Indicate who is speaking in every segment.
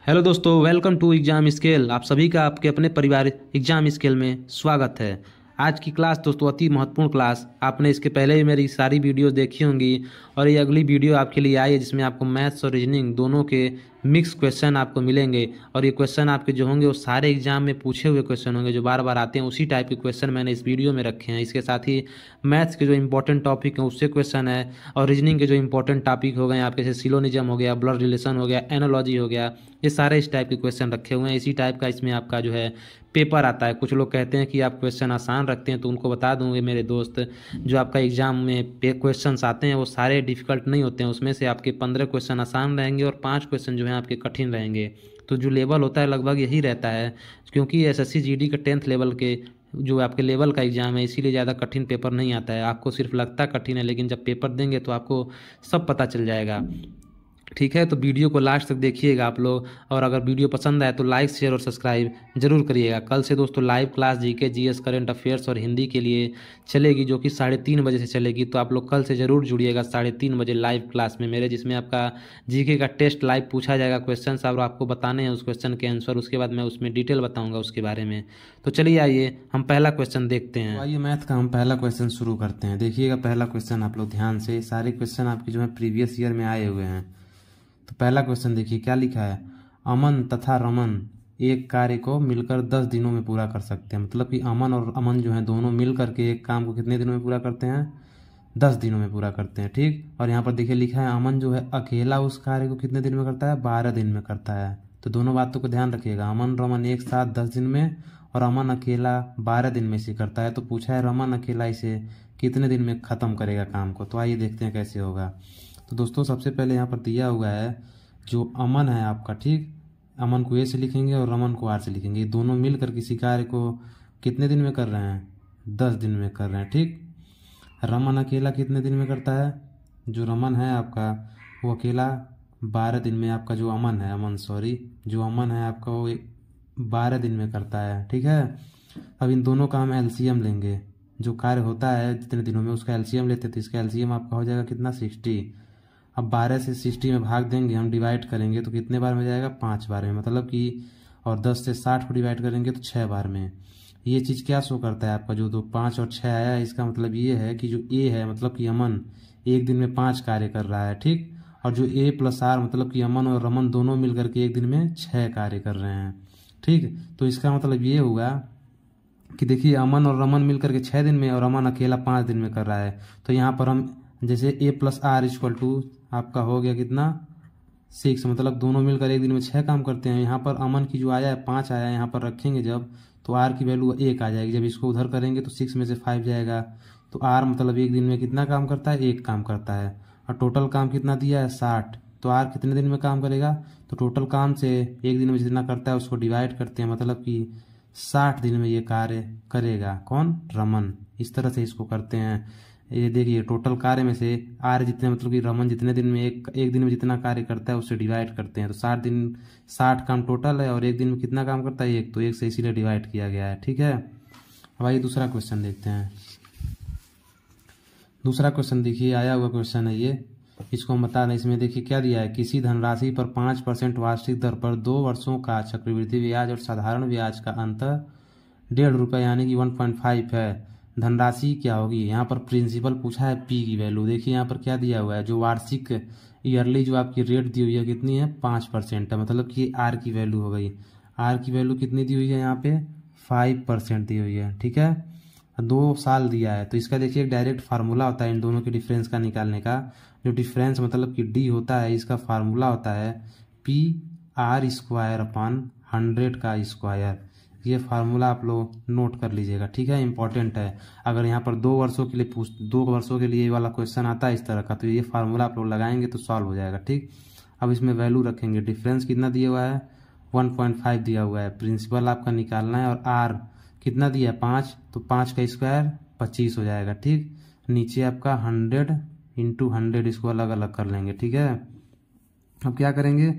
Speaker 1: Hello दोस्तों, welcome to exam scale. आप सभी का आपके अपने परिवार एग्जाम स्केल में स्वागत है। आज की क्लास दोस्तों अति महत्वपूर्ण क्लास। आपने इसके पहले भी मेरी सारी वीडियो देखी होंगी और ये अगली वीडियो आपके लिए आई है जिसमें आपको मैथ्स और रीजनिंग दोनों के मिक्स क्वेश्चन आपको मिलेंगे। और ये क्वेश्चन आपके जो होंगे वो सारे एग्जाम में पूछे हुए क्वेश्चन होंगे जो बार बार आते हैं, उसी टाइप के क्वेश्चन मैंने इस वीडियो में रखे हैं। इसके साथ ही मैथ्स के जो इंपॉर्टेंट टॉपिक हैं उससे क्वेश्चन है, और रीजनिंग के जो इंपॉर्टेंट टॉपिक हो गए आपके जैसे सिलोनिज्म हो गया, ब्लड रिलेशन हो गया, एनोलॉजी हो गया, ये सारे इस टाइप के क्वेश्चन रखे हुए हैं। इसी टाइप का इसमें आपका जो है पेपर आता है। कुछ लोग कहते हैं कि आप क्वेश्चन आसान रखते हैं, तो उनको बता दूंगे मेरे दोस्त, जो आपका एग्जाम में क्वेश्चंस आते हैं वो सारे डिफिकल्ट नहीं होते हैं। उसमें से आपके 15 क्वेश्चन आसान रहेंगे और 5 क्वेश्चन जो हैं आपके कठिन रहेंगे। तो जो लेवल होता है लगभग यही रहता है, क्योंकि एसएससी जीडी के 10th लेवल के जो आपके लेवल का एग्ज़ाम है, इसीलिए ज़्यादा कठिन पेपर नहीं आता है। आपको सिर्फ लगता कठिन है, लेकिन जब पेपर देंगे तो आपको सब पता चल जाएगा। ठीक है, तो वीडियो को लास्ट तक देखिएगा आप लोग, और अगर वीडियो पसंद आए तो लाइक शेयर और सब्सक्राइब जरूर करिएगा। कल से दोस्तों live class GK GS current affairs और हिंदी के लिए चलेगी, जो कि 3:30 बजे से चलेगी। तो आप लोग कल से ज़रूर जुड़िएगा 3:30 बजे लाइव क्लास में मेरे, जिसमें आपका जीके का टेस्ट लाइव पूछा जाएगा। क्वेश्चन और आपको बताने हैं उस क्वेश्चन के आंसर, उसके बाद मैं उसमें डिटेल बताऊँगा उसके बारे में। तो चलिए आइए हम पहला क्वेश्चन देखते हैं।
Speaker 2: आइए मैथ का हम पहला क्वेश्चन शुरू करते हैं। देखिएगा पहला क्वेश्चन आप लोग ध्यान से, सारे क्वेश्चन आपके जो है प्रीवियस ईयर में आए हुए हैं। तो पहला क्वेश्चन देखिए क्या लिखा है। अमन तथा रमन एक कार्य को मिलकर 10 दिनों में पूरा कर सकते हैं। मतलब कि अमन और अमन जो है दोनों मिल करके एक काम को कितने दिनों में पूरा करते हैं? 10 दिनों में पूरा करते हैं। ठीक, और यहाँ पर देखिए लिखा है अमन जो है अकेला उस कार्य को कितने दिन में करता है? 12 दिन में करता है। तो दोनों बातों को ध्यान रखिएगा, अमन रमन एक साथ 10 दिन में और अमन अकेला 12 दिन में इसे करता है। तो पूछा है रमन अकेला इसे कितने दिन में खत्म करेगा काम को। तो आइए देखते हैं कैसे होगा। तो दोस्तों सबसे पहले यहाँ पर दिया हुआ है जो अमन है आपका, ठीक, अमन को ए से लिखेंगे और रमन को आर से लिखेंगे। ये दोनों मिलकर किसी कार्य को कितने दिन में कर रहे हैं? 10 दिन में कर रहे हैं। ठीक, रमन अकेला कितने दिन में करता है? जो रमन है आपका वो अकेला 12 दिन में, आपका जो अमन है, जो अमन है आपका वो 12 दिन में करता है। ठीक है, अब इन दोनों का हम एलसीएम लेंगे। जो कार्य होता है जितने दिनों में उसका एलसीएम लेते हैं, तो इसका एलसीएम आपका हो जाएगा कितना? 60। अब 12 से 60 में भाग देंगे, हम डिवाइड करेंगे तो कितने बार में जाएगा? 5 बार में, मतलब कि, और 10 से 60 को डिवाइड करेंगे तो 6 बार में। ये चीज़ क्या शो करता है आपका? जो 2 5 और 6 आया है, इसका मतलब ये है कि जो ए है, मतलब कि अमन एक दिन में 5 कार्य कर रहा है। ठीक, और जो ए प्लस आर मतलब कि अमन और रमन दोनों मिलकर के एक दिन में 6 कार्य कर रहे हैं। ठीक, तो इसका मतलब ये हुआ कि देखिए अमन और रमन मिलकर के 6 दिन में और अमन अकेला 5 दिन में कर रहा है। तो यहाँ पर हम जैसे ए प्लस आर इक्वल टू आपका हो गया कितना? 6, मतलब दोनों मिलकर एक दिन में 6 काम करते हैं। यहाँ पर अमन की जो आया है 5 आया है, यहाँ पर रखेंगे जब तो आर की वैल्यू 1 आ जाएगी। जब इसको उधर करेंगे तो 6 में से 5 जाएगा। तो आर मतलब एक दिन में कितना काम करता है? 1 काम करता है। और टोटल काम कितना दिया है? 60। तो आर कितने दिन में काम करेगा? तो टोटल काम से एक दिन में जितना करता है उसको डिवाइड करते हैं, मतलब कि 60 दिन में ये कार्य करेगा। कौन? रमन। इस तरह से इसको करते हैं। ये देखिए टोटल कार्य में से आर जितने, मतलब कि रमन जितने दिन में एक दिन में जितना कार्य करता है उससे डिवाइड करते हैं। तो 60 दिन 60 काम टोटल है, और एक दिन में कितना काम करता है? 1। तो 1 से इसीलिए डिवाइड किया गया है। ठीक है, अब आइए दूसरा क्वेश्चन देखते हैं। दूसरा क्वेश्चन देखिए आया हुआ क्वेश्चन है ये, इसको हम बता दें। इसमें देखिए क्या दिया है। किसी धनराशि पर 5% वार्षिक दर पर 2 वर्षों का चक्रवृद्धि ब्याज और साधारण ब्याज का अंतर ₹1.5 यानी कि 1.5 है। धनराशि क्या होगी? यहाँ पर प्रिंसिपल पूछा है, पी की वैल्यू। देखिए यहाँ पर क्या दिया हुआ है, जो वार्षिक ईयरली जो आपकी रेट दी हुई है कितनी है? 5% है, मतलब कि आर की वैल्यू हो गई। आर की वैल्यू कितनी दी हुई है? यहाँ पे 5% दी हुई है। ठीक है, 2 साल दिया है। तो इसका देखिए एक डायरेक्ट फार्मूला होता है इन दोनों के डिफरेंस का निकालने का। जो डिफरेंस मतलब कि डी होता है, इसका फार्मूला होता है पी आर स्क्वायर अपॉन 100 का स्क्वायर। ये फार्मूला आप लोग नोट कर लीजिएगा। ठीक है, इंपॉर्टेंट है। अगर यहाँ पर 2 वर्षों के लिए 2 वर्षों के लिए वाला क्वेश्चन आता है इस तरह का, तो ये फार्मूला आप लोग लगाएंगे तो सॉल्व हो जाएगा। ठीक, अब इसमें वैल्यू रखेंगे। डिफरेंस कितना दिया हुआ है? 1.5 दिया हुआ है। प्रिंसिपल आपका निकालना है, और आर कितना दिया है? 5। तो 5 का स्क्वायर 25 हो जाएगा। ठीक, नीचे आपका 100 इंटू 100 इसको अलग अलग कर लेंगे। ठीक है, अब क्या करेंगे?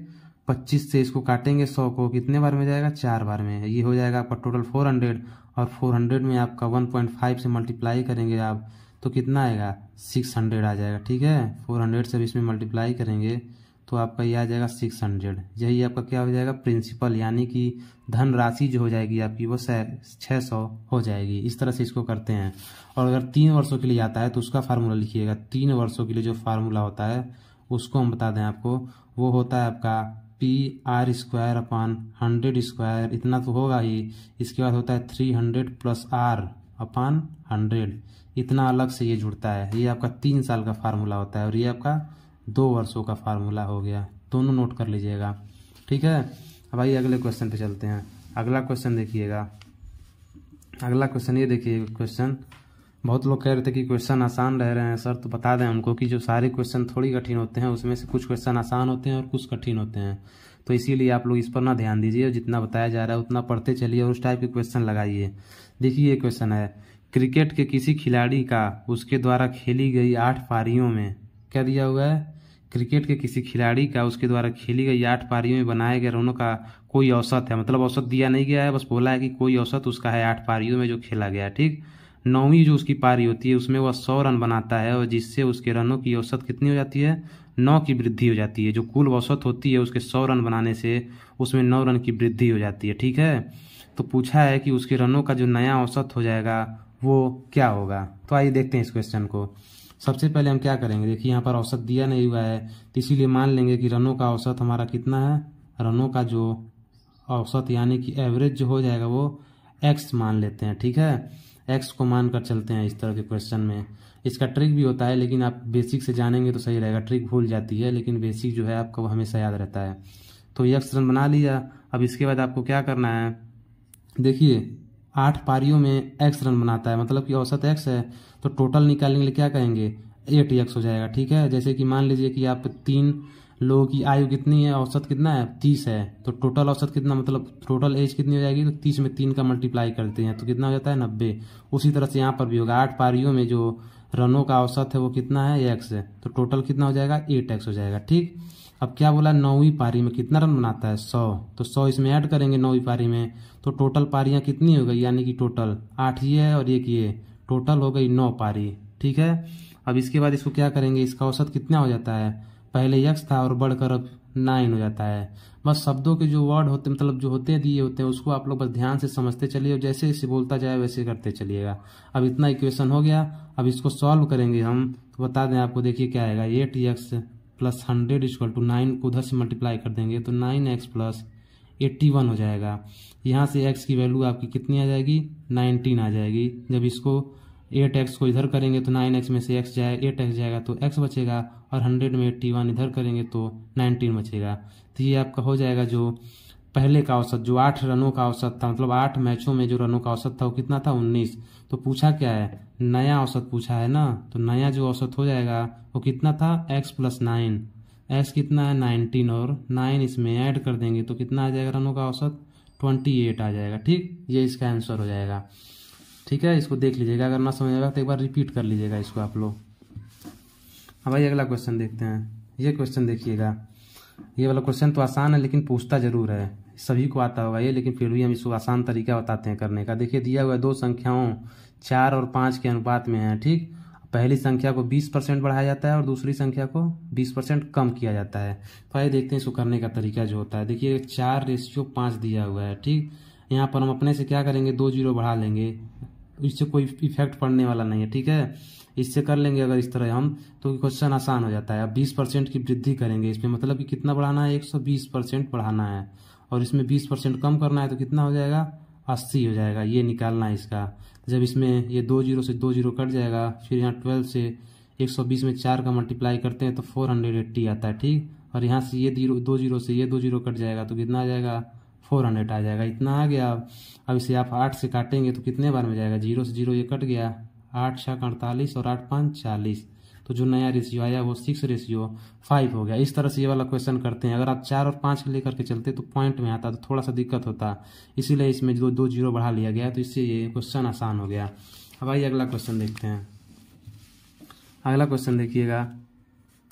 Speaker 2: 25 से इसको काटेंगे, 100 को कितने बार में जाएगा? 4 बार में। ये हो जाएगा आपका टोटल 400, और 400 में आपका 1.5 से मल्टीप्लाई करेंगे आप तो कितना आएगा? 600 आ जाएगा। ठीक है, 400 से इसमें मल्टीप्लाई करेंगे तो आपका ये आ जाएगा 600। यही आपका क्या हो जाएगा प्रिंसिपल, यानी कि धनराशि जो हो जाएगी आपकी वो 600 हो जाएगी। इस तरह से इसको करते हैं। और अगर 3 वर्षों के लिए आता है तो उसका फार्मूला लिखिएगा। 3 वर्षों के लिए जो फार्मूला होता है उसको हम बता दें आपको, वो होता है आपका PR² अपॉन 100², इतना तो होगा ही। इसके बाद होता है 300 + R अपॉन 100, इतना अलग से ये जुड़ता है। ये आपका 3 साल का फार्मूला होता है और ये आपका 2 वर्षों का फार्मूला हो गया। दोनों नोट कर लीजिएगा, ठीक है। अब आइए अगले क्वेश्चन पे चलते हैं। अगला क्वेश्चन देखिएगा। अगला क्वेश्चन ये देखिए। क्वेश्चन बहुत लोग कह रहे थे कि क्वेश्चन आसान रह रहे हैं सर, तो बता दें उनको कि जो सारे क्वेश्चन थोड़ी कठिन होते हैं, उसमें से कुछ क्वेश्चन आसान होते हैं और कुछ कठिन होते हैं। तो इसीलिए आप लोग इस पर ना ध्यान दीजिए, जितना बताया जा रहा है उतना पढ़ते चलिए और उस टाइप के क्वेश्चन लगाइए। देखिए ये क्वेश्चन है, क्रिकेट के किसी खिलाड़ी का उसके द्वारा खेली गई 8 पारियों में, क्या दिया हुआ है, क्रिकेट के किसी खिलाड़ी का उसके द्वारा खेली गई 8 पारियों में बनाए गए रनों का कोई औसत है। मतलब औसत दिया नहीं गया है, बस बोला है कि कोई औसत उसका है 8 पारियों में जो खेला गया है, ठीक। 9वीं जो उसकी पारी होती है उसमें वह 100 रन बनाता है और जिससे उसके रनों की औसत कितनी हो जाती है, 9 की वृद्धि हो जाती है। जो कुल औसत होती है उसके 100 रन बनाने से उसमें 9 रन की वृद्धि हो जाती है, ठीक है। तो पूछा है कि उसके रनों का जो नया औसत हो जाएगा वो क्या होगा। तो आइए देखते हैं इस क्वेश्चन को। सबसे पहले हम क्या करेंगे, देखिए यहाँ पर औसत दिया नहीं हुआ है तो इसीलिए मान लेंगे कि रनों का औसत हमारा कितना है। रनों का जो औसत यानी कि एवरेज जो हो जाएगा वो x मान लेते हैं, ठीक है। x को मान कर चलते हैं इस तरह के क्वेश्चन में। इसका ट्रिक भी होता है, लेकिन आप बेसिक से जानेंगे तो सही रहेगा। ट्रिक भूल जाती है लेकिन बेसिक जो है आपको हमेशा याद रहता है। तो x रन बना लिया। अब इसके बाद आपको क्या करना है, देखिए 8 पारियों में x रन बनाता है, मतलब कि औसत x है, तो टोटल निकालने के लिए क्या कहेंगे 8x हो जाएगा, ठीक है। जैसे कि मान लीजिए कि आप 3 लोगों की आयु कितनी है, औसत कितना है 30 है, तो टोटल औसत कितना, मतलब टोटल एज कितनी हो जाएगी, तो 30 में 3 का मल्टीप्लाई करते हैं तो कितना हो जाता है 90। उसी तरह से यहाँ पर भी होगा, 8 पारियों में जो रनों का औसत है वो कितना है x है, तो टोटल कितना हो जाएगा 8x हो जाएगा, ठीक। अब क्या बोला 9वीं पारी में कितना रन बनाता है 100, तो 100 इसमें ऐड करेंगे 9वीं पारी में, तो टोटल पारियां कितनी हो गई, यानी कि टोटल 8 ये है और एक ये, टोटल हो गई 9 पारी, ठीक है। अब इसके बाद इसको क्या करेंगे, इसका औसत कितना हो जाता है, पहले x था और बढ़कर अब 9 हो जाता है। बस शब्दों के जो वर्ड होते मतलब जो होते हैं दिए होते हैं उसको आप लोग बस ध्यान से समझते चलिए और जैसे जैसे बोलता जाए वैसे करते चलिएगा। अब इतना इक्वेशन हो गया। अब इसको सॉल्व करेंगे हम, तो बता दें आपको, देखिए क्या आएगा 8x + 100 = 9 को उधर से मल्टीप्लाई कर देंगे तो 9x + 81 हो जाएगा। यहाँ से x की वैल्यू आपकी कितनी आ जाएगी 19 आ जाएगी। जब इसको 8x को इधर करेंगे तो 9x में से x जाए 8x जाएगा तो x बचेगा, और 100 में 81 इधर करेंगे तो 19 बचेगा। तो ये आपका हो जाएगा जो पहले का औसत, जो 8 रनों का औसत था, मतलब 8 मैचों में जो रनों का औसत था वो कितना था 19। तो पूछा क्या है, नया औसत पूछा है ना, तो नया जो औसत हो जाएगा वो कितना था x + 9, x कितना है 19 और 9 इसमें ऐड कर देंगे तो कितना आ जाएगा रनों का औसत 28 आ जाएगा, ठीक। ये इसका आंसर हो जाएगा, ठीक है। इसको देख लीजिएगा, अगर ना समझ आएगा तो एक बार रिपीट कर लीजिएगा इसको आप लोग। अब भाई अगला क्वेश्चन देखते हैं। ये क्वेश्चन देखिएगा, ये वाला क्वेश्चन तो आसान है लेकिन पूछता जरूर है, सभी को आता होगा ये, लेकिन फिर भी हम इसको आसान तरीका बताते हैं करने का। देखिए दिया हुआ है 2 संख्याओं 4 और 5 के अनुपात में है, ठीक। पहली संख्या को 20% बढ़ाया जाता है और दूसरी संख्या को 20% कम किया जाता है। तो आइए देखते हैं इसको करने का तरीका जो होता है। देखिए 4:5 दिया हुआ है, ठीक। यहाँ पर हम अपने से क्या करेंगे 2 जीरो बढ़ा लेंगे, इससे कोई इफेक्ट पड़ने वाला नहीं है, ठीक है। इससे कर लेंगे अगर इस तरह हम, तो क्वेश्चन आसान हो जाता है। अब 20% की वृद्धि करेंगे इसमें, मतलब कि कितना बढ़ाना है 120% बढ़ाना है, और इसमें 20% कम करना है तो कितना हो जाएगा 80 हो जाएगा। ये निकालना है इसका। जब इसमें ये 2 जीरो से 2 जीरो कट जाएगा, फिर यहाँ 12 से 120 में 4 का मल्टीप्लाई करते हैं तो 480 आता है, ठीक। और यहाँ से ये 2 जीरो से ये 2 जीरो कट जाएगा तो कितना आ जाएगा 400 आ जाएगा। इतना आ गया। अब इसे आप 8 से काटेंगे तो कितने बार में जाएगा, 0 से 0 ये कट गया, 8 6 48 और 8 5 40, तो जो नया रेशियो आया वो 6:5 हो गया। इस तरह से ये वाला क्वेश्चन करते हैं। अगर आप 4 और 5 लेकर के चलते तो पॉइंट में आता तो थोड़ा सा दिक्कत होता, इसीलिए इसमें 2 जीरो बढ़ा लिया गया, तो इससे ये क्वेश्चन आसान हो गया। अब आइए अगला क्वेश्चन देखते हैं। अगला क्वेश्चन देखिएगा,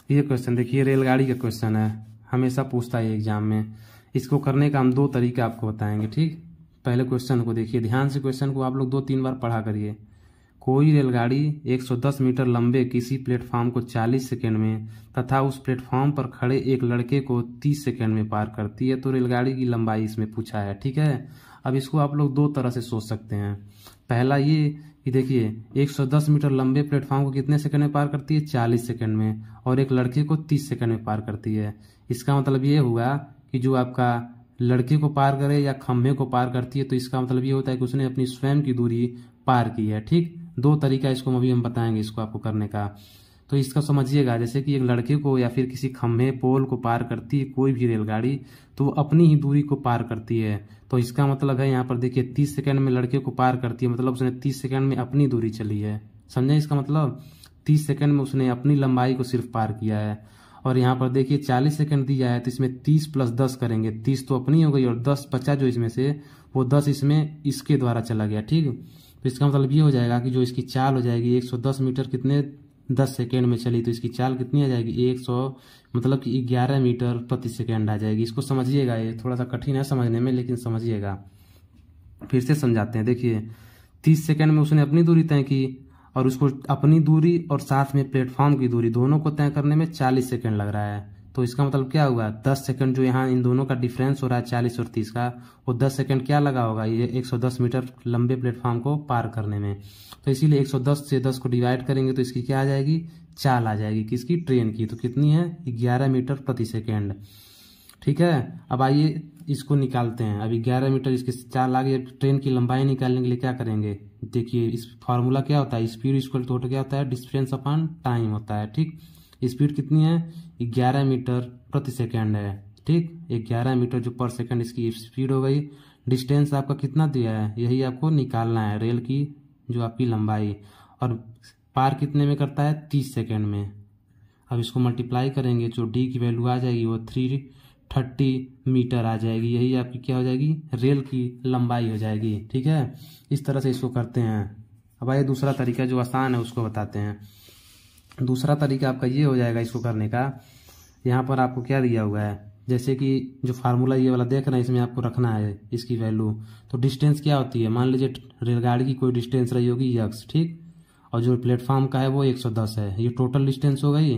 Speaker 2: ये क्वेश्चन देखिए रेलगाड़ी का क्वेश्चन है, हमेशा पूछता है एग्जाम में। इसको करने का हम 2 तरीका आपको बताएंगे, ठीक। पहले क्वेश्चन को देखिए ध्यान से, क्वेश्चन को आप लोग 2-3 बार पढ़ा करिए। कोई रेलगाड़ी 110 मीटर लंबे किसी प्लेटफॉर्म को 40 सेकंड में तथा उस प्लेटफॉर्म पर खड़े एक लड़के को 30 सेकंड में पार करती है। तो रेलगाड़ी की लंबाई इसमें पूछा है, ठीक है। अब इसको आप लोग दो तरह से सोच सकते हैं। पहला ये कि देखिए 110 मीटर लंबे प्लेटफॉर्म को कितने सेकंड में पार करती है, 40 सेकंड में, और एक लड़के को 30 सेकंड में पार करती है। इसका मतलब ये हुआ कि जो आपका लड़के को पार करे या खंभे को पार करती है, तो इसका मतलब ये होता है कि उसने अपनी स्वयं की दूरी पार की है, ठीक। दो तरीका इसको अभी हम बताएंगे इसको आपको करने का। तो इसका समझिएगा, जैसे कि एक लड़के को या फिर किसी खंभे पोल को पार करती है कोई भी रेलगाड़ी, तो वो अपनी ही दूरी को पार करती है। तो इसका मतलब है यहाँ पर देखिए 30 सेकंड में लड़के को पार करती है, मतलब उसने 30 सेकंड में अपनी दूरी चली है। समझे इसका मतलब, 30 सेकंड में उसने अपनी लंबाई को सिर्फ पार किया है। और यहाँ पर देखिए 40 सेकंड दिया है, तो इसमें 30 + 10 करेंगे, 30 तो अपनी हो गई और 10 बचा जो इसमें से, वो 10 इसमें इसके द्वारा चला गया, ठीक। तो इसका मतलब ये हो जाएगा कि जो इसकी चाल हो जाएगी 110 मीटर कितने 10 सेकेंड में चली, तो इसकी चाल कितनी आ जाएगी 100 मतलब कि 11 मीटर प्रति सेकेंड आ जाएगी। इसको समझिएगा, ये थोड़ा सा कठिन है समझने में, लेकिन समझिएगा। फिर से समझाते हैं। देखिए 30 सेकेंड में उसने अपनी दूरी तय की और उसको अपनी दूरी और साथ में प्लेटफॉर्म की दूरी दोनों को तय करने में 40 सेकेंड लग रहा है। तो इसका मतलब क्या हुआ, 10 सेकंड जो यहाँ इन दोनों का डिफरेंस हो रहा है 40 और 30 का, वो 10 सेकंड क्या लगा होगा ये 110 मीटर लंबे प्लेटफॉर्म को पार करने में। तो इसीलिए 110 से 10 को डिवाइड करेंगे तो इसकी क्या आ जाएगी, चाल आ जाएगी किसकी, ट्रेन की। तो कितनी है 11 मीटर प्रति सेकेंड, ठीक है। अब आइए इसको निकालते हैं। अब 11 मीटर इसकी चाल आ गई। ट्रेन की लंबाई निकालने के लिए क्या करेंगे, देखिए इस फॉर्मूला क्या होता है, स्पीड इक्वल टू क्या होता है, डिस्टेंस अपॉन टाइम होता है, ठीक। स्पीड कितनी है 11 मीटर प्रति सेकेंड है, ठीक। 11 मीटर जो पर सेकेंड इसकी स्पीड हो गई। डिस्टेंस आपका कितना दिया है, यही आपको निकालना है, रेल की जो आपकी लंबाई। और पार कितने में करता है 30 सेकेंड में। अब इसको मल्टीप्लाई करेंगे, जो डी की वैल्यू आ जाएगी वो 330 मीटर आ जाएगी। यही आपकी क्या हो जाएगी, रेल की लंबाई हो जाएगी, ठीक है। इस तरह से इसको करते हैं। अब आइए दूसरा तरीका जो आसान है उसको बताते हैं। दूसरा तरीका आपका ये हो जाएगा इसको करने का। यहाँ पर आपको क्या दिया हुआ है, जैसे कि जो फार्मूला ये वाला देख रहे हैं इसमें आपको रखना है इसकी वैल्यू। तो डिस्टेंस क्या होती है, मान लीजिए रेलगाड़ी की कोई डिस्टेंस रही होगी x, ठीक, और जो प्लेटफॉर्म का है वो 110 है, ये टोटल डिस्टेंस हो गई।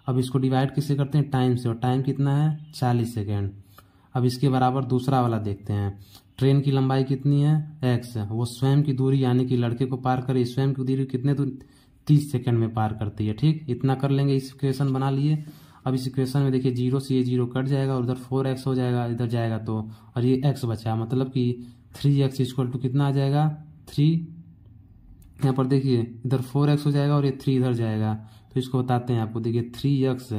Speaker 2: अब इसको डिवाइड किससे करते हैं, टाइम से, और टाइम कितना है 40 सेकेंड। अब इसके बराबर दूसरा वाला देखते हैं। ट्रेन की लंबाई कितनी है x, वो स्वयं की दूरी यानी कि लड़के को पार करे स्वयं की दूरी कितने दूर 30 सेकंड में पार करती है, ठीक। इतना कर लेंगे, इस इक्वेशन बना लिए। अब इस इक्वेशन में देखिए 0 से ये 0 कट जाएगा और उधर 4x हो जाएगा, इधर जाएगा तो, और ये x बचा, मतलब कि 3x इक्वल टू कितना आ जाएगा 3। यहाँ पर देखिए इधर 4x हो जाएगा और ये 3 इधर जाएगा। तो इसको बताते हैं आपको, देखिए 3x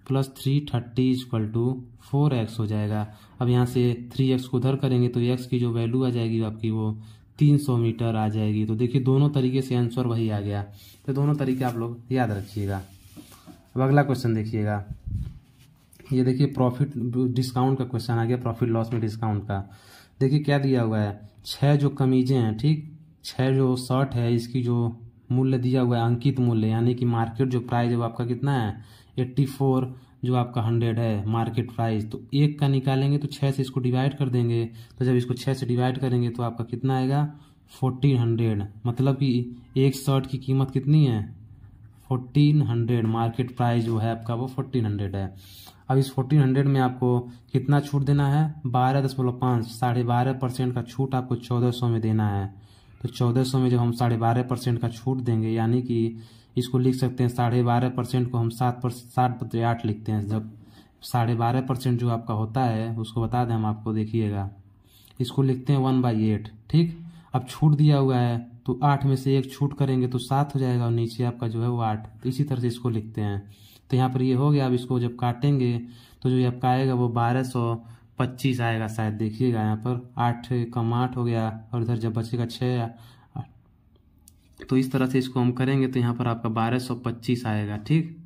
Speaker 2: + 330 इक्वल टू 4x हो जाएगा। अब यहाँ से 3x को उधर करेंगे तो x की जो वैल्यू आ जाएगी आपकी वो 300 मीटर आ जाएगी। तो देखिए दोनों तरीके से आंसर वही आ गया। तो दोनों तरीके आप लोग याद रखिएगा। अब अगला क्वेश्चन देखिएगा, ये देखिए प्रॉफिट डिस्काउंट का क्वेश्चन आ गया, प्रॉफिट लॉस में डिस्काउंट का। देखिए क्या दिया हुआ है, 6 जो कमीजें हैं, ठीक, 6 जो शर्ट है, इसकी जो मूल्य दिया हुआ है अंकित मूल्य यानी कि मार्केट जो प्राइस है वो आपका कितना है 84 जो आपका 100 है मार्केट प्राइस। तो एक का निकालेंगे तो 6 से इसको डिवाइड कर देंगे। तो जब इसको 6 से डिवाइड करेंगे तो आपका कितना आएगा 1400, मतलब कि एक शर्ट की कीमत कितनी है 1400, मार्केट प्राइस जो है आपका वो 1400 है। अब इस 1400 में आपको कितना छूट देना है 12.5, 12.5% का छूट आपको 1400 में देना है। तो 1400 में जब हम 12.5% का छूट देंगे, यानी कि इसको लिख सकते हैं 12.5% को हम 7/8 लिखते हैं। जब 12.5% जो आपका होता है उसको बता दें हम आपको, देखिएगा इसको लिखते हैं 1/8, ठीक। अब छूट दिया हुआ है तो 8 में से 1 छूट करेंगे तो 7 हो जाएगा और नीचे आपका जो है वो 8। तो इसी तरह से इसको लिखते हैं। तो यहाँ पर ये हो गया। अब इसको जब काटेंगे तो जो आपका आएगा वो 1225 आएगा शायद, देखिएगा यहाँ पर 8 कम 8 हो गया और इधर जब बचेगा 6, तो इस तरह से इसको हम करेंगे तो यहाँ पर आपका 1225 आएगा, ठीक,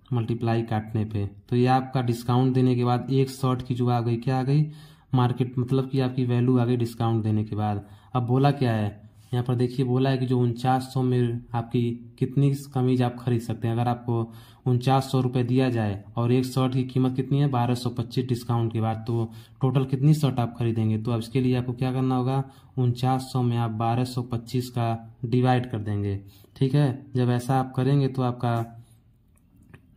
Speaker 2: मल्टीप्लाई काटने पे। तो ये आपका डिस्काउंट देने के बाद एक शर्ट की जो आ गई क्या आ गई मार्केट, मतलब कि आपकी वैल्यू आ गई डिस्काउंट देने के बाद। अब बोला क्या है यहाँ पर देखिए बोला है कि जो 4900 में आपकी कितनी कमीज आप खरीद सकते हैं। अगर आपको 4900 रुपये दिया जाए और एक शर्ट की कीमत कितनी है 1225 डिस्काउंट के बाद, तो टोटल कितनी शर्ट आप खरीदेंगे। तो अब इसके लिए आपको क्या करना होगा, 4900 में आप 1225 का डिवाइड कर देंगे। ठीक है, जब ऐसा आप करेंगे तो आपका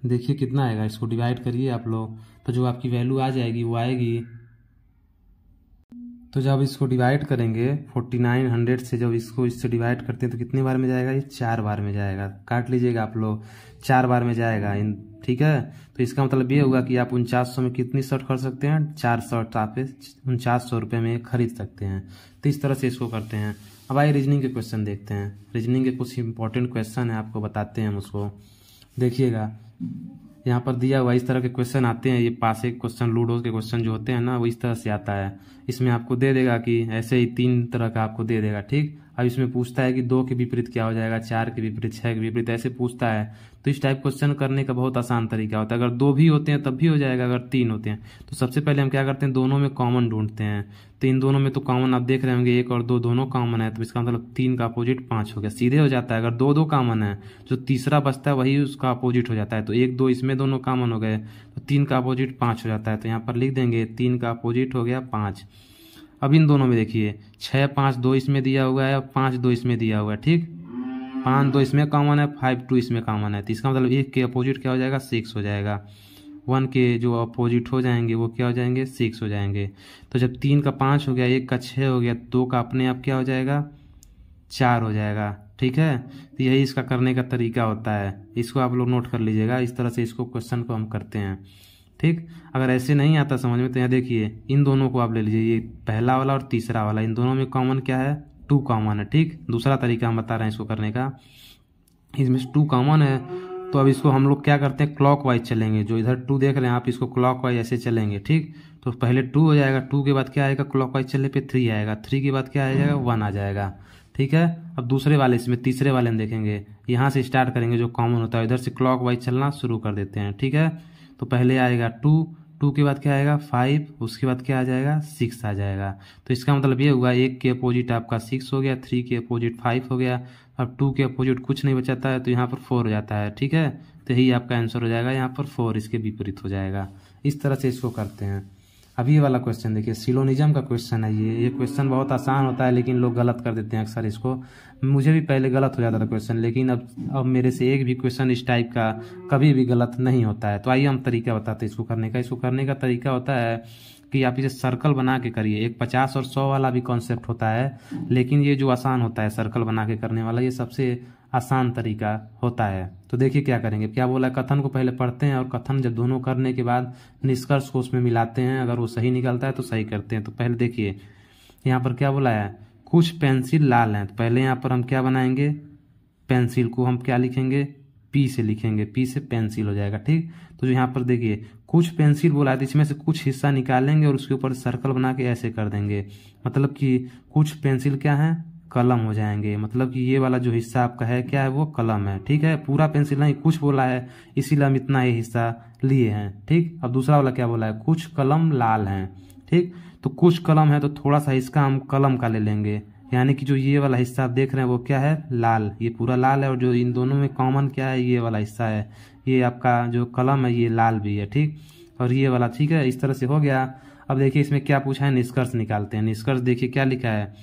Speaker 2: देखिए कितना आएगा, इसको डिवाइड करिए आप लोग, तो जो आपकी वैल्यू आ जाएगी वो आएगी। तो जब इसको डिवाइड करेंगे 4900 से, जब इसको इससे डिवाइड करते हैं तो कितने बार में जाएगा, ये 4 बार में जाएगा। काट लीजिएगा आप लोग, 4 बार में जाएगा इन। ठीक है, तो इसका मतलब ये होगा कि आप 4900 में कितनी शर्ट खरीद सकते हैं, 4 शर्ट आप 4900 रुपये में खरीद सकते हैं। तो इस तरह से इसको करते हैं। अब आइए रीजनिंग के क्वेश्चन देखते हैं। रीजनिंग के कुछ इंपॉर्टेंट क्वेश्चन है, आपको बताते हैं हम उसको। देखिएगा यहाँ पर दिया हुआ इस तरह के क्वेश्चन आते हैं। ये पास एक क्वेश्चन, लूडो के क्वेश्चन जो होते हैं ना, वो इस तरह से आता है। इसमें आपको दे देगा कि ऐसे ही 3 तरह का आपको दे देगा। ठीक, अब इसमें पूछता है कि 2 के विपरीत क्या हो जाएगा, 4 के विपरीत, 6 के विपरीत, ऐसे पूछता है। तो इस टाइप क्वेश्चन करने का बहुत आसान तरीका होता है। अगर 2 भी होते हैं तब भी हो जाएगा, अगर 3 होते हैं तो सबसे पहले हम क्या करते हैं, दोनों में कॉमन ढूंढते हैं। तो इन दोनों में तो कॉमन आप देख रहे होंगे 1 और 2 दोनों कॉमन है, तो इसका मतलब 3 का अपोजिट 5 हो गया, सीधे हो जाता है। अगर 2 कॉमन है, जो तीसरा बचता है वही उसका अपोजिट हो जाता है। तो 1 2 इसमें दोनों कॉमन हो गए, तो 3 का अपोजिट 5 हो जाता है। तो यहाँ पर लिख देंगे 3 का अपोजिट हो गया 5। अब इन दोनों में देखिए 6 5 2 इसमें दिया हुआ है, 5 2 इसमें दिया हुआ है। ठीक, 5 2 इसमें कॉमन है, 5 2 इसमें कॉमन है। तो इसका मतलब 1 के अपोजिट क्या हो जाएगा, 6 हो जाएगा। 1 के जो अपोजिट हो जाएंगे वो क्या हो जाएंगे, 6 हो जाएंगे। तो जब 3 का 5 हो गया, 1 का 6 हो गया, 2 का अपने आप क्या हो जाएगा, 4 हो जाएगा। ठीक है, तो यही इसका करने का तरीका होता है। इसको आप लोग नोट कर लीजिएगा, इस तरह से इसको क्वेश्चन को हम करते हैं। ठीक, अगर ऐसे नहीं आता समझ में तो यहाँ देखिए इन दोनों को आप ले लीजिए, ये पहला वाला और तीसरा वाला, इन दोनों में कॉमन क्या है, 2 कॉमन है। ठीक, दूसरा तरीका हम बता रहे हैं इसको करने का। इसमें 2 कॉमन है, तो अब इसको हम लोग क्या करते हैं, क्लॉकवाइज चलेंगे। जो इधर 2 देख रहे हैं आप, इसको क्लॉकवाइज ऐसे चलेंगे। ठीक, तो पहले 2 हो जाएगा, 2 के बाद क्या आएगा, क्लॉकवाइज चलने पे 3 आएगा, 3 के बाद क्या आ जाएगा, 1 आ जाएगा। ठीक है, अब दूसरे वाले इसमें तीसरे वाले में देखेंगे, यहाँ से स्टार्ट करेंगे, जो कॉमन होता है इधर से क्लॉकवाइज चलना शुरू कर देते हैं। ठीक है, तो पहले आएगा 2, 2 के बाद क्या आएगा 5, उसके बाद क्या आ जाएगा 6 आ जाएगा। तो इसका मतलब ये हुआ 1 के अपोजिट आपका 6 हो गया, 3 के अपोजिट 5 हो गया। अब 2 के अपोजिट कुछ नहीं बचाता है, तो यहाँ पर 4 हो जाता है। ठीक है, तो यही आपका आंसर हो जाएगा, यहाँ पर 4 इसके विपरीत हो जाएगा। इस तरह से इसको करते हैं। अब ये वाला क्वेश्चन देखिए, सिलोनिज्म का क्वेश्चन है। ये क्वेश्चन बहुत आसान होता है, लेकिन लोग गलत कर देते हैं अक्सर इसको। मुझे भी पहले गलत हो जाता था क्वेश्चन, लेकिन अब मेरे से एक भी क्वेश्चन इस टाइप का कभी भी गलत नहीं होता है। तो आइए हम तरीका बताते हैं इसको करने का। इसको करने का तरीका होता है कि आप इसे सर्कल बना के करिए। एक 50 और 100 वाला भी कॉन्सेप्ट होता है, लेकिन ये जो आसान होता है सर्कल बना के करने वाला, ये सबसे आसान तरीका होता है। तो देखिए क्या करेंगे, क्या बोला है, कथन को पहले पढ़ते हैं और कथन जब दोनों करने के बाद निष्कर्ष को उसमें मिलाते हैं। अगर वो सही निकलता है तो सही करते हैं। तो पहले देखिए यहाँ पर क्या बोला है, कुछ पेंसिल लाल हैं। तो पहले यहाँ पर हम क्या बनाएंगे, पेंसिल को हम क्या लिखेंगे, पी से लिखेंगे, पी से पेंसिल हो जाएगा। ठीक, तो जो यहाँ पर देखिए कुछ पेंसिल बोला है, तो इसमें से कुछ हिस्सा निकालेंगे और उसके ऊपर सर्कल बना के ऐसे कर देंगे। मतलब कि कुछ पेंसिल क्या है, कलम हो जाएंगे। मतलब कि ये वाला जो हिस्सा आपका है क्या है, वो कलम है। ठीक है, पूरा पेंसिल नहीं, कुछ बोला है इसीलिए हम इतना ही हिस्सा लिए हैं। ठीक, अब दूसरा वाला क्या बोला है, कुछ कलम लाल हैं। ठीक, तो कुछ कलम है तो थोड़ा सा इसका हम कलम का ले लेंगे, यानी कि जो ये वाला हिस्सा आप देख रहे हैं वो क्या है, लाल, ये पूरा लाल है। और जो इन दोनों में कॉमन क्या है, ये वाला हिस्सा है, ये आपका जो कलम है ये लाल भी है। ठीक, और ये वाला, ठीक है, इस तरह से हो गया। अब देखिए इसमें क्या पूछा है, निष्कर्ष निकालते हैं। निष्कर्ष देखिए क्या लिखा है,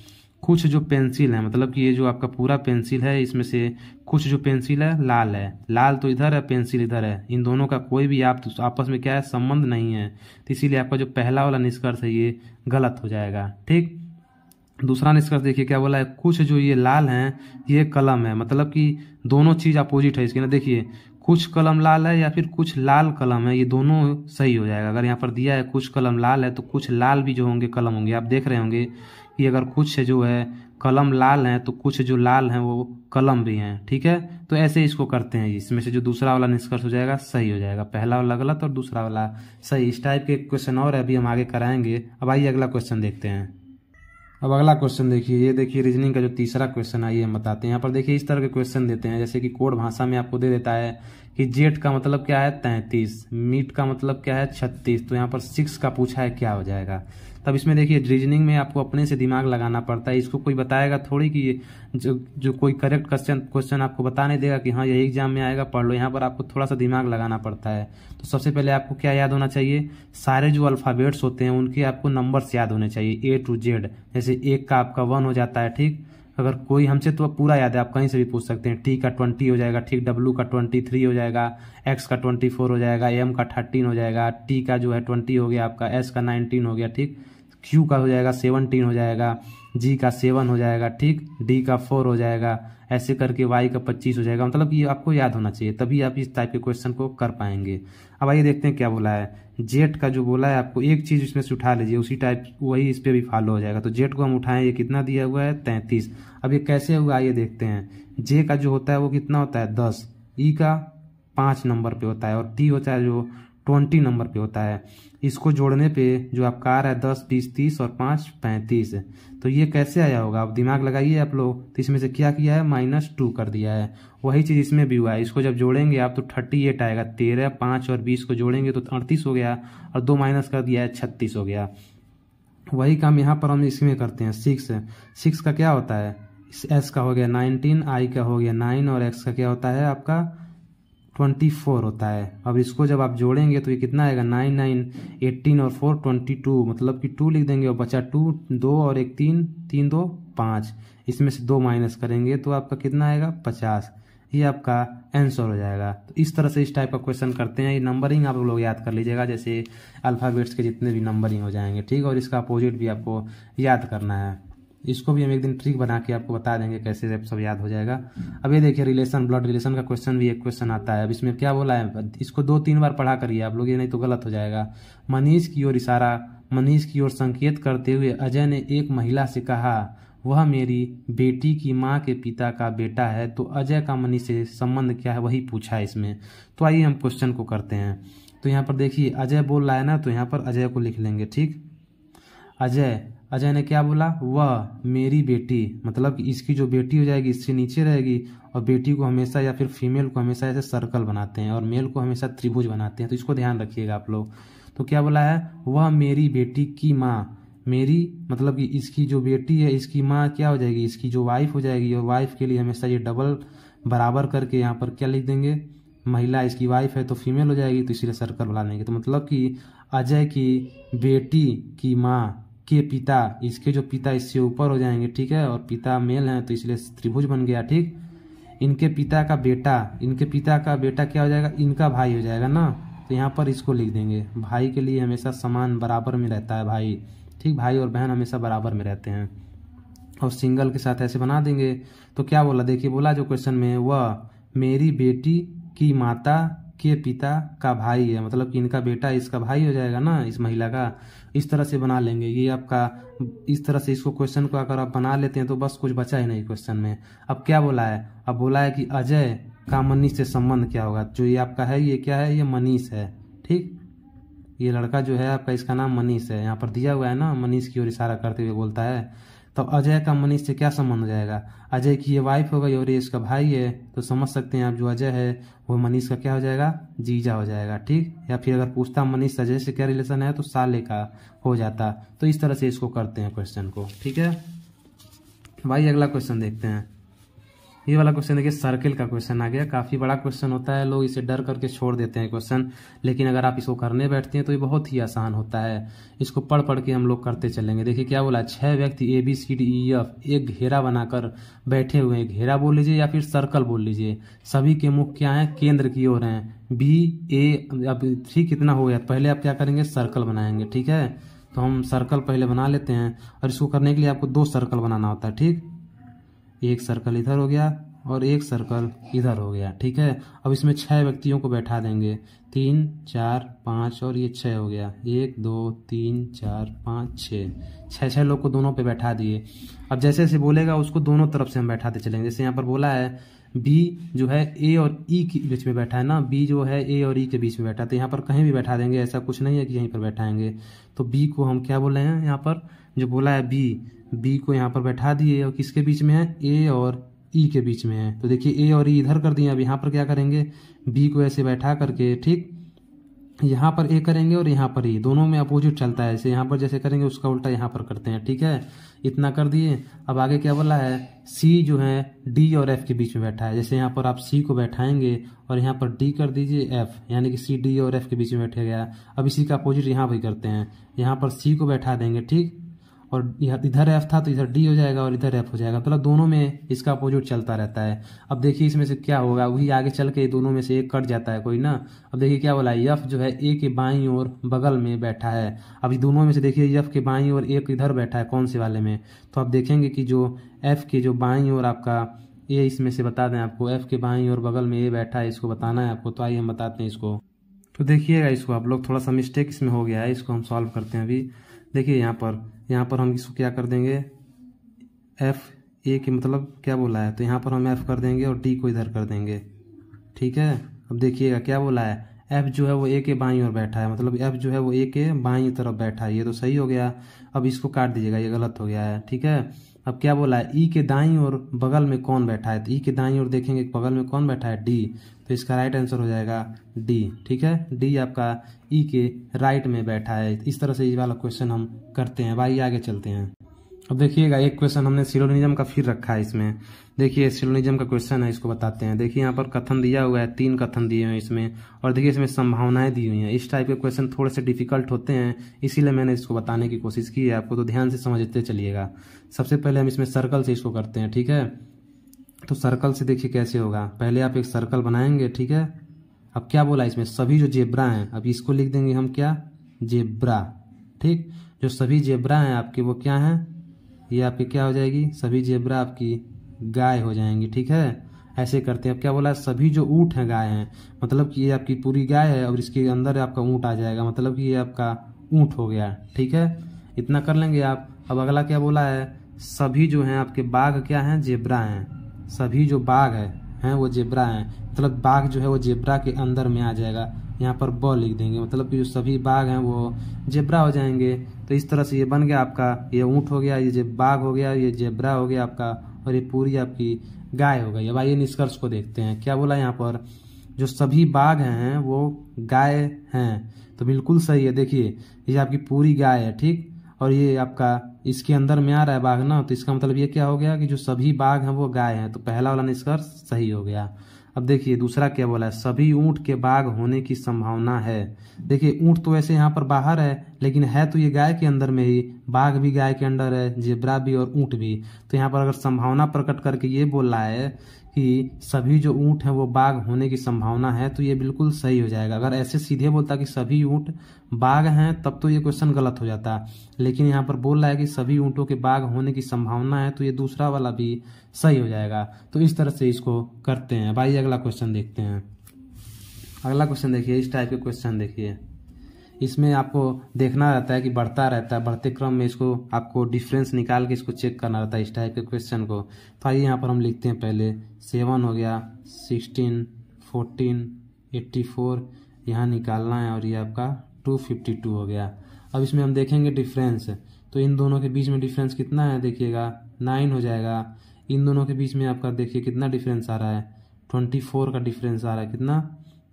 Speaker 2: कुछ जो पेंसिल है, मतलब कि ये जो आपका पूरा पेंसिल है इसमें से कुछ जो पेंसिल है लाल है, लाल तो इधर है, पेंसिल इधर है, इन दोनों का कोई भी आप आपस में क्या है, संबंध नहीं है। तो इसीलिए आपका जो पहला वाला निष्कर्ष है ये गलत हो जाएगा। ठीक, दूसरा निष्कर्ष देखिए क्या बोला है, कुछ जो ये लाल हैं ये कलम है, मतलब कि दोनों चीज अपोजिट है इसके ना। देखिए कुछ कलम लाल है या फिर कुछ लाल कलम है, ये दोनों सही हो जाएगा। अगर यहाँ पर दिया है कुछ कलम लाल है तो कुछ लाल भी जो होंगे कलम होंगे। आप देख रहे होंगे कि अगर कुछ जो है कलम लाल हैं तो कुछ जो लाल हैं वो कलम भी हैं। ठीक है, तो ऐसे इसको करते हैं। इसमें से जो दूसरा वाला निष्कर्ष हो जाएगा सही हो जाएगा, पहला वाला गलत और दूसरा वाला सही। इस टाइप के क्वेश्चन और अभी हम आगे कराएंगे। अब आइए अगला क्वेश्चन देखते हैं। अब अगला क्वेश्चन देखिए, ये देखिए रीजनिंग का जो तीसरा क्वेश्चन है ये हम बताते हैं। यहाँ पर देखिए इस तरह के क्वेश्चन देते हैं, जैसे कि कोड भाषा में आपको दे देता है कि जेट का मतलब क्या है 33, मीट का मतलब क्या है 36, तो यहाँ पर 6 का पूछा है क्या हो जाएगा। तब इसमें देखिए रीजनिंग में आपको अपने से दिमाग लगाना पड़ता है, इसको कोई बताएगा थोड़ी कि जो कोई करेक्ट क्वेश्चन आपको बता नहीं देगा कि हाँ यही एग्जाम में आएगा पढ़ लो। यहाँ पर आपको थोड़ा सा दिमाग लगाना पड़ता है। तो सबसे पहले आपको क्या याद होना चाहिए, सारे जो अल्फ़ाबेट्स होते हैं उनके आपको नंबर्स याद होने चाहिए A to Z। जैसे एक का आपका 1 हो जाता है, ठीक। अगर कोई हमसे तो पूरा याद है, आप कहीं से भी पूछ सकते हैं। T का 20 हो जाएगा, ठीक। W का 23 हो जाएगा, X का 24 हो जाएगा, M का 13 हो जाएगा, T का जो है 20 हो गया आपका, S का 19 हो गया, ठीक। Q का हो जाएगा 17 हो जाएगा, G का 7 हो जाएगा, ठीक। D का 4 हो जाएगा, ऐसे करके Y का 25 हो जाएगा। मतलब ये आपको याद होना चाहिए, तभी आप इस टाइप के क्वेश्चन को कर पाएंगे। अब आइए देखते हैं क्या बोला है। जेट का जो बोला है आपको एक चीज इसमें से उठा लीजिए, उसी टाइप वही इस पे भी फॉलो हो जाएगा। तो जेट को हम उठाएं, ये कितना दिया हुआ है 33। अब ये कैसे हुआ आइए देखते हैं। जे का जो होता है वो कितना होता है 10, ई का 5 नंबर पे होता है, और टी होता है जो 20 नंबर पे होता है। इसको जोड़ने पे जो आपका आ रहा है 10 20 30 और 5 35। तो ये कैसे आया होगा, आप दिमाग लगाइए आप लोग। तो इसमें से क्या किया है -2 कर दिया है। वही चीज इसमें भी हुआ है। इसको जब जोड़ेंगे आप तो 38 आएगा। 13 5 और 20 को जोड़ेंगे तो 38 हो गया, और 2 माइनस कर दिया है 36 हो गया। वही काम यहाँ पर हम इसमें करते हैं। 6 का क्या होता है, एस का हो गया 19, आई का हो गया 9, और एक्स का क्या होता है आपका 24 होता है। अब इसको जब आप जोड़ेंगे तो ये कितना आएगा 9 9 18 और 4 22, मतलब कि 2 लिख देंगे और बचा 2, 2 और 1 3, 3 2 5। इसमें से 2 माइनस करेंगे तो आपका कितना आएगा 50। ये आपका आंसर हो जाएगा। तो इस तरह से इस टाइप का क्वेश्चन करते हैं। ये नंबरिंग आप लोग याद कर लीजिएगा, जैसे अल्फ़ाबेट्स के जितने भी नंबरिंग हो जाएंगे, ठीक। और इसका अपोजिट भी आपको याद करना है। इसको भी हम एक दिन ट्रिक बना के आपको बता देंगे कैसे सब याद हो जाएगा। अब ये देखिए रिलेशन, ब्लड रिलेशन का क्वेश्चन भी एक क्वेश्चन आता है। अब इसमें क्या बोला है, इसको 2-3 बार पढ़ा करिए आप लोग, ये नहीं तो गलत हो जाएगा। मनीष की ओर संकेत करते हुए अजय ने एक महिला से कहा, वह मेरी बेटी की माँ के पिता का बेटा है। तो अजय का मनीष से संबंध क्या है वही पूछा है इसमें। तो आइए हम क्वेश्चन को करते हैं। तो यहाँ पर देखिए अजय बोल रहा है ना, तो यहाँ पर अजय को लिख लेंगे, ठीक। अजय ने क्या बोला, वह मेरी बेटी, मतलब इसकी जो बेटी हो जाएगी इससे नीचे रहेगी, और बेटी को हमेशा या फिर फीमेल को हमेशा ऐसे सर्कल बनाते हैं, और मेल को हमेशा त्रिभुज बनाते हैं। तो इसको ध्यान रखिएगा आप लोग। तो क्या बोला है, वह मेरी बेटी की माँ, मेरी मतलब कि इसकी जो बेटी है इसकी माँ क्या हो जाएगी, इसकी जो वाइफ हो जाएगी। और वाइफ के लिए हमेशा ये डबल बराबर करके यहाँ पर क्या लिख देंगे, महिला इसकी वाइफ है तो फीमेल हो जाएगी, तो इसीलिए सर्कल बना देंगे। तो मतलब कि अजय की बेटी की माँ के पिता, इसके जो पिता इससे ऊपर हो जाएंगे, ठीक है, और पिता मेल है तो इसलिए त्रिभुज बन गया, ठीक। इनके पिता का बेटा क्या हो जाएगा, इनका भाई हो जाएगा ना। तो यहाँ पर इसको लिख देंगे, भाई के लिए हमेशा समान बराबर में रहता है भाई, ठीक। भाई और बहन हमेशा बराबर में रहते हैं। और सिंगल के साथ ऐसे बना देंगे। तो क्या बोला, देखिए बोला जो क्वेश्चन में, वह मेरी बेटी की माता के पिता का भाई है, मतलब कि इनका बेटा इसका भाई हो जाएगा ना, इस महिला का। इस तरह से बना लेंगे। ये आपका इस तरह से इसको क्वेश्चन को अगर आप बना लेते हैं तो बस कुछ बचा ही नहीं क्वेश्चन में। अब क्या बोला है, अब बोला है कि अजय का मनीष से संबंध क्या होगा। जो ये आपका है ये क्या है, ये मनीष है, ठीक। ये लड़का जो है आपका इसका नाम मनीष है, यहाँ पर दिया हुआ है ना, मनीष की ओर इशारा करते हुए बोलता है। तो अजय का मनीष से क्या संबंध हो जाएगा, अजय की ये वाइफ हो गई और ये इसका भाई है। तो समझ सकते हैं आप जो अजय है वो मनीष का क्या हो जाएगा, जीजा हो जाएगा, ठीक। या फिर अगर पूछता मनीष अजय से क्या रिलेशन है तो साले का हो जाता। तो इस तरह से इसको करते हैं क्वेश्चन को, ठीक है भाई। अगला क्वेश्चन देखते हैं। ये वाला क्वेश्चन देखिए, सर्किल का क्वेश्चन आ गया। काफी बड़ा क्वेश्चन होता है, लोग इसे डर करके छोड़ देते हैं क्वेश्चन, लेकिन अगर आप इसको करने बैठते हैं तो ये बहुत ही आसान होता है। इसको पढ़ पढ़ के हम लोग करते चलेंगे। देखिए क्या बोला, 6 व्यक्ति ABCDEF एक घेरा बनाकर बैठे हुए हैं। घेरा बोल लीजिए या फिर सर्कल बोल लीजिए। सभी के मुख क्या है, केंद्र की ओर हैं। BA, अब ठीक कितना हो गया, पहले आप क्या करेंगे, सर्कल बनाएंगे, ठीक है। तो हम सर्कल पहले बना लेते हैं, और इसको करने के लिए आपको 2 सर्कल बनाना होता है, ठीक। एक सर्कल इधर हो गया और एक सर्कल इधर हो गया, ठीक है। अब इसमें 6 व्यक्तियों को बैठा देंगे, 3 4 5 और ये 6 हो गया। 1 2 3 4 5 6 लोग को दोनों पे बैठा दिए। अब जैसे जैसे बोलेगा उसको दोनों तरफ से हम बैठाते चलेंगे। जैसे यहाँ पर बोला है B जो है A और E के बीच में बैठा है ना, B जो है A और E के बीच में बैठा है, तो यहाँ पर कहीं भी बैठा देंगे, ऐसा कुछ नहीं है कि यहीं पर बैठाएंगे। तो B को हम क्या बोल रहे हैं, यहाँ पर जो बोला है B को यहाँ पर बैठा दिए, और किसके बीच में है, A और ई के बीच में है। तो देखिए ए और ई इधर कर दिए। अब यहाँ पर क्या करेंगे, बी को ऐसे बैठा करके, ठीक, यहाँ पर ए करेंगे और यहाँ पर ई, दोनों में अपोजिट चलता है। ऐसे यहाँ पर जैसे करेंगे उसका उल्टा यहाँ पर करते हैं, ठीक है। इतना कर दिए। अब आगे क्या बोला है, सी जो है डी और एफ के बीच में बैठा है। जैसे यहाँ पर आप सी को बैठाएंगे और यहाँ पर डी कर दीजिए एफ, यानी कि सी डी और एफ के बीच में बैठ गया। अब इसी का अपोजिट यहाँ भी करते हैं, यहाँ पर सी को बैठा देंगे, ठीक, और इधर एफ था तो इधर डी हो जाएगा और इधर एफ हो जाएगा। मतलब दोनों में इसका अपोजिट चलता रहता है। अब देखिए इसमें से क्या होगा, वही आगे चल के दोनों में से एक कट जाता है कोई ना। अब देखिए क्या बोला, एफ जो है ए के बाईं ओर बगल में बैठा है। अब दोनों में से देखिए एफ के बाईं ओर एक इधर बैठा है, कौन से वाले में, तो आप देखेंगे कि जो एफ के जो बाईं ओर आपका ए, इसमें से बता दें आपको, एफ के बाईं ओर बगल में ए बैठा है, इसको बताना है आपको। तो आइए हम बताते हैं इसको। तो देखिएगा इसको आप लोग, थोड़ा सा मिस्टेक इसमें हो गया है, इसको हम सॉल्व करते हैं अभी। देखिए यहाँ पर हम इसको क्या कर देंगे, एफ ए के मतलब क्या बोला है, तो यहाँ पर हम एफ कर देंगे और डी को इधर कर देंगे, ठीक है। अब देखिएगा क्या बोला है, एफ जो है वो ए के बाईं ओर बैठा है, मतलब एफ जो है वो ए के बाईं तरफ बैठा है। ये तो सही हो गया। अब इसको काट दीजिएगा, ये गलत हो गया है, ठीक है। अब क्या बोला है, ई के दाईं ओर बगल में कौन बैठा है, तो ई के दाईं ओर देखेंगे बगल में कौन बैठा है, डी। तो इसका राइट आंसर हो जाएगा डी, ठीक है। डी आपका ई के राइट में बैठा है। इस तरह से ये वाला क्वेश्चन हम करते हैं। भाई आगे चलते हैं। अब देखिएगा एक क्वेश्चन हमने सिलोनिज्म का फिर रखा है इसमें। देखिए सिलोनिज्म का क्वेश्चन है, इसको बताते हैं। देखिए यहाँ पर कथन दिया हुआ है, 3 कथन दिए हुए हैं इसमें, और देखिए इसमें संभावनाएं दी हुई हैं। इस टाइप के क्वेश्चन थोड़े से डिफिकल्ट होते हैं, इसीलिए मैंने इसको बताने की कोशिश की है आपको, तो ध्यान से समझते चलिएगा। सबसे पहले हम इसमें सर्कल से इसको करते हैं, ठीक है। तो सर्कल से देखिए कैसे होगा, पहले आप एक सर्कल बनाएंगे, ठीक है। अब क्या बोला इसमें, सभी जो जेब्रा हैं, अब इसको लिख देंगे हम क्या, जेब्रा, ठीक। जो सभी जेब्रा हैं आपके वो क्या हैं, ये आपकी क्या हो जाएगी, सभी जेब्रा आपकी गाय हो जाएंगी, ठीक है। ऐसे करते हैं। अब क्या बोला है, सभी जो ऊँट हैं गाय हैं, मतलब कि ये आपकी पूरी गाय है और इसके अंदर आपका ऊँट आ जाएगा, मतलब कि ये आपका ऊँट हो गया, ठीक है। इतना कर लेंगे आप। अब अगला क्या बोला है, सभी जो हैं आपके बाघ क्या हैं, जेब्रा हैं। सभी जो बाघ हैं वो जेब्रा हैं, मतलब बाघ जो है वो जेब्रा के अंदर में आ जाएगा। यहाँ पर ब लिख देंगे, मतलब कि जो सभी बाघ हैं वो जेब्रा हो जाएंगे। तो इस तरह से ये बन गया आपका, ये ऊँट हो गया, ये बाघ हो गया, ये जेब्रा हो गया आपका, और ये पूरी आपकी गाय हो गई। अब आइए निष्कर्ष को देखते हैं। क्या बोला यहाँ पर, जो सभी बाघ हैं वो गाय हैं, तो बिल्कुल सही है। देखिए ये आपकी पूरी गाय है, ठीक, और ये आपका इसके अंदर में आ रहा है बाघ ना, तो इसका मतलब ये क्या हो गया कि जो सभी बाघ हैं वो गाय हैं। तो पहला वाला निष्कर्ष सही हो गया। अब देखिए दूसरा क्या बोला है, सभी ऊँट के बाघ होने की संभावना है। देखिए ऊँट तो वैसे यहाँ पर बाहर है, लेकिन है तो ये गाय के अंदर में ही, बाघ भी गाय के अंदर है, जेब्रा भी और ऊँट भी। तो यहाँ पर अगर संभावना प्रकट करके ये बोल रहा है कि सभी जो ऊँट हैं वो बाघ होने की संभावना है, तो ये बिल्कुल सही हो जाएगा। अगर ऐसे सीधे बोलता कि सभी ऊँट बाघ हैं, तब तो ये क्वेश्चन गलत हो जाता, लेकिन यहाँ पर बोल रहा है कि सभी ऊँटों के बाघ होने की संभावना है, तो ये दूसरा वाला भी सही हो जाएगा। तो इस तरह से इसको करते हैं। भाई अगला क्वेश्चन देखते हैं। अगला क्वेश्चन देखिए, इस टाइप के क्वेश्चन देखिए, इसमें आपको देखना रहता है कि बढ़ता रहता है, बढ़ते क्रम में इसको आपको डिफरेंस निकाल के इसको चेक करना रहता है इस टाइप के क्वेश्चन को। तो आइए यहाँ पर हम लिखते हैं, पहले 7 हो गया, 16, 14, 84 यहाँ निकालना है, और ये आपका 252 हो गया। अब इसमें हम देखेंगे डिफरेंस, तो इन दोनों के बीच में डिफरेंस कितना है, देखिएगा 9 हो जाएगा। इन दोनों के बीच में आपका देखिए कितना डिफरेंस आ रहा है, 24 का डिफरेंस आ रहा है, कितना,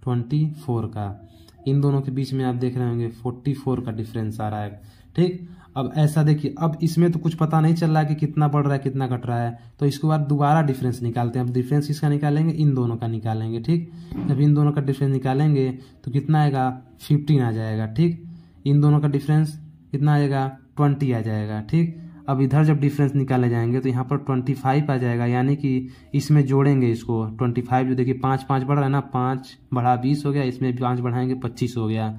Speaker 2: 24 का। इन दोनों के बीच में आप देख रहे होंगे 44 का डिफरेंस आ रहा है, ठीक। अब ऐसा देखिए, अब इसमें तो कुछ पता नहीं चल रहा है कि कितना बढ़ रहा है कितना घट रहा है, तो इसके बाद दोबारा डिफरेंस निकालते हैं। अब डिफरेंस किसका निकालेंगे, इन दोनों का निकालेंगे, ठीक। जब इन दोनों का डिफरेंस निकालेंगे तो कितना आएगा, 15 आ जाएगा, ठीक। इन दोनों का डिफरेंस कितना आएगा, 20 आ जाएगा, ठीक। अब इधर जब डिफरेंस निकाले जाएंगे तो यहाँ पर 25 आ जाएगा, यानी कि इसमें जोड़ेंगे इसको 25, जो देखिए 5 5 बढ़ रहा है ना, 5 बढ़ा 20 हो गया, इसमें 5 बढ़ाएंगे 25 हो गया।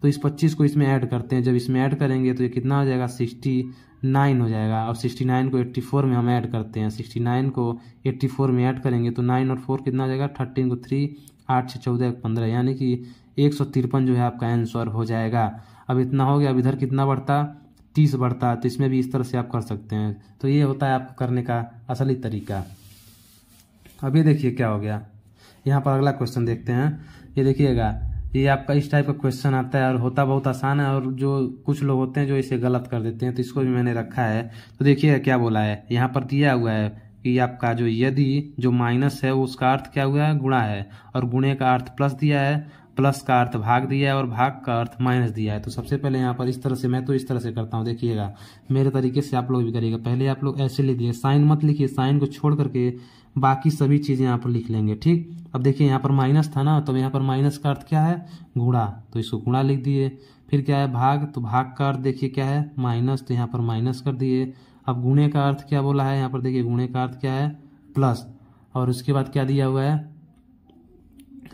Speaker 2: तो इस 25 को इसमें ऐड करते हैं। जब इसमें ऐड करेंगे तो ये कितना हो जाएगा, 69 हो जाएगा। और 69 को 84 में हम ऐड करते हैं, 69 को 84 में ऐड करेंगे तो 9 और 4 कितना हो जाएगा, 13 को 3, 8 6 14 15, यानी कि 153 जो है आपका आंसर हो जाएगा। अब इतना हो गया। अब इधर कितना बढ़ता, 30 बढ़ता, तो इसमें भी इस तरह से आप कर सकते हैं। तो ये होता है आपको करने का असली तरीका। अब ये देखिए क्या हो गया, यहाँ पर अगला क्वेश्चन देखते हैं। ये देखिएगा, ये आपका इस टाइप का क्वेश्चन आता है और होता बहुत आसान है, और जो कुछ लोग होते हैं जो इसे गलत कर देते हैं, तो इसको भी मैंने रखा है। तो देखिए क्या बोला है, यहाँ पर दिया हुआ है कि आपका जो यदि जो माइनस है उसका अर्थ क्या हुआ है, गुणा है, और गुणे का अर्थ प्लस दिया है, प्लस का अर्थ भाग दिया है, और भाग का अर्थ माइनस दिया है। तो सबसे पहले यहाँ पर इस तरह से, मैं तो इस तरह से करता हूँ, देखिएगा मेरे तरीके से आप लोग भी करिएगा। पहले आप लोग ऐसे लिख दिए, साइन मत लिखिए, साइन को छोड़ करके बाकी सभी चीजें यहाँ पर लिख लेंगे, ठीक। अब देखिए यहाँ पर माइनस था ना, तो यहाँ पर माइनस का अर्थ क्या है, गुणा, तो इसको गुणा लिख दिए। फिर क्या है, भाग, तो भाग का अर्थ देखिए क्या है, माइनस, तो यहाँ पर माइनस कर दिए। अब गुणे का अर्थ क्या बोला है, यहाँ पर देखिए गुणे का अर्थ क्या है, प्लस, और उसके बाद क्या दिया हुआ है,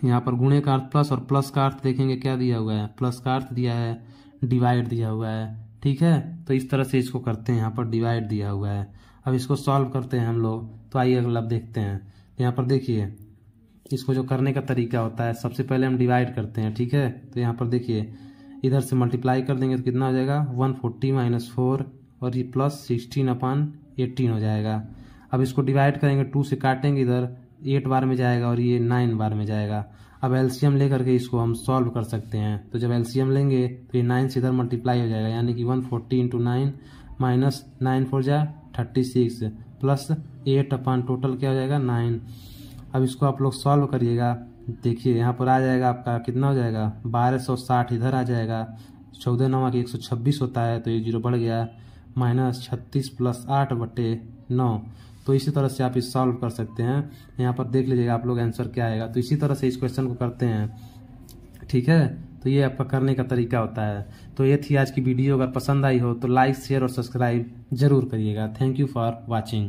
Speaker 2: यहाँ पर गुणे का अर्थ प्लस, और प्लस का अर्थ देखेंगे क्या दिया हुआ है, प्लस का अर्थ दिया है डिवाइड दिया हुआ है, ठीक है। तो इस तरह से इसको करते हैं, यहाँ पर डिवाइड दिया हुआ है। अब इसको सॉल्व करते हैं हम लोग, तो आइए अगला देखते हैं। यहाँ पर देखिए इसको जो करने का तरीका होता है, सबसे पहले हम डिवाइड करते हैं, ठीक है। तो यहाँ पर देखिए इधर से मल्टीप्लाई कर देंगे तो कितना हो जाएगा, 140 - 4, और ये प्लस 16/18 हो जाएगा। अब इसको डिवाइड करेंगे, 2 से काटेंगे, इधर 8 बार में जाएगा और ये 9 बार में जाएगा। अब एलसीएम लेकर के इसको हम सॉल्व कर सकते हैं। तो जब एलसीएम लेंगे तो ये 9 से इधर मल्टीप्लाई हो जाएगा, यानी कि 140 × 9 माइनस 9 4 जा 36 प्लस 8 अपन टोटल क्या हो जाएगा, 9। अब इसको आप लोग सॉल्व करिएगा, देखिए यहाँ पर आ जाएगा आपका कितना हो जाएगा, 1260 इधर आ जाएगा, 14 9 के 126 होता है, तो ये 0 बढ़ गया, माइनस 36 + 8/9। तो इसी तरह से आप इस सॉल्व कर सकते हैं। यहाँ पर देख लीजिएगा आप लोग आंसर क्या आएगा। तो इसी तरह से इस क्वेश्चन को करते हैं, ठीक है। तो ये आपका करने का तरीका होता है। तो ये थी आज की वीडियो, अगर पसंद आई हो तो लाइक शेयर और सब्सक्राइब जरूर करिएगा। Thank you for watching.